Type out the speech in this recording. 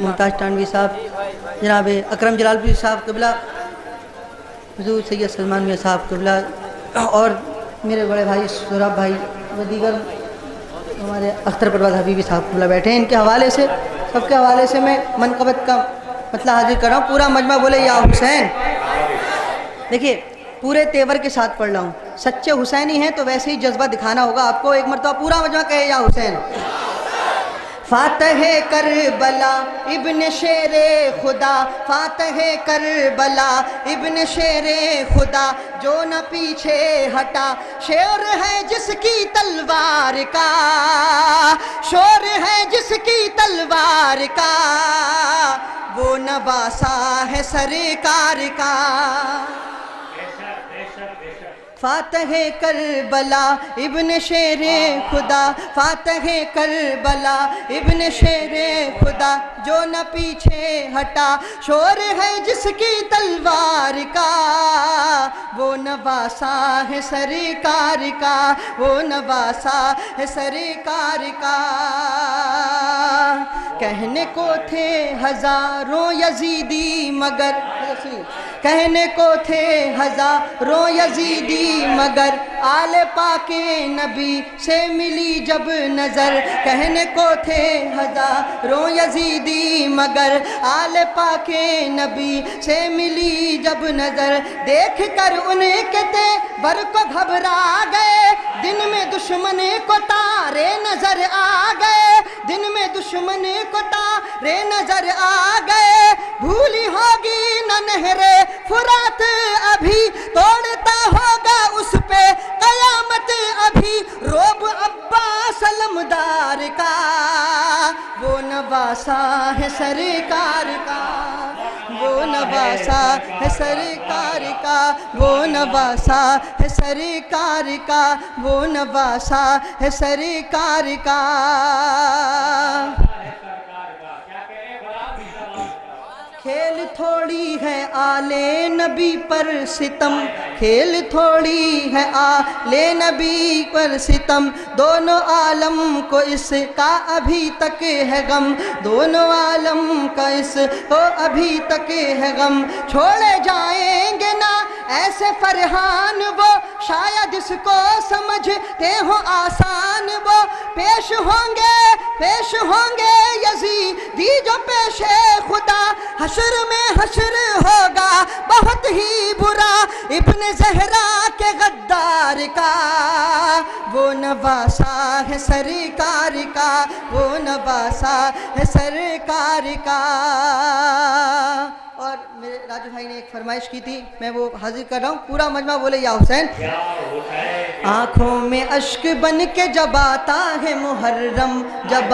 मुमताज़ टांडवी साहब, जनाब अकरम जलालपुरी साहब क़िबला, हुज़ूर सैयद सलमान मियाँ साहब क़िबला, और मेरे बड़े भाई सुराब भाई व दीगर हमारे अख्तर परवाज़ हबीबी साहब क़िबला बैठे हैं। इनके हवाले से, सबके हवाले से मैं मनक़बत का मतलब हाजिर कर रहा हूँ। पूरा मजमा बोले या हुसैन। देखिए पूरे तेवर के साथ पढ़ रहा हूँ। सच्चे हुसैनी हैं तो वैसे ही जज्बा दिखाना होगा आपको। एक मरतबा पूरा मजमा कहे या हुसैन। फातह करबला इब्न शेरे खुदा, फातह करबला इब्न शेरे खुदा, जो न पीछे हटा, शेर है जिसकी तलवार का, शोर है जिसकी तलवार का, वो नवासा है सरकार का। फातह करबला इब्न शेरे खुदा, फातह करबला इब्न शेरे खुदा, जो न पीछे हटा, शोर है जिसकी तलवार का, वो नवासा है सरकार का, वो नवासा है सरकार का। कहने को थे हजारों यजीदी मगर, कहने को थे हजारों यजीदी मगर, आले पाके नबी से मिली जब नज़र। कहने को थे हजारों यजीदी मगर, आले पाके नबी से मिली जब नज़र। देख कर उनके तेवर को घबरा गए, दिन में दुश्मन को तारे नजर आ गए, दिन में दुश्मन को तारे नजर आ गए। भूली होगी न नहरे फुरात अभी, तोड़ता होगा उस पे कयामत अभी, रोब अब्बास अलमदार का, वो नवासा है सरकार का, वो नवासा है सरकार का, वो नवासा है सरकार का, वो नवासा है सरकार का। खेल थोड़ी है आले नबी पर सितम, खेल थोड़ी है आले नबी पर सितम, दोनों आलम को इसका अभी तक है गम, दोनों आलम का इसको अभी तक है गम। छोड़े जाएंगे ना ऐसे फरहान वो, शायद इसको समझते हो आसान वो, पेश होंगे यजीदी जो पेशे खुदा, हशर में हशर होगा बहुत ही बुरा, इब्न ज़हरा के गद्दार का, वो नवासा है सरकार का, वो नवासा है सरकार का। और मेरे राजू भाई ने एक फरमाइश की थी, मैं वो हाजिर कर रहा हूँ। पूरा मजमा बोले या हुसैन। आँखों में अश्क बन के जब आता है मुहर्रम, जब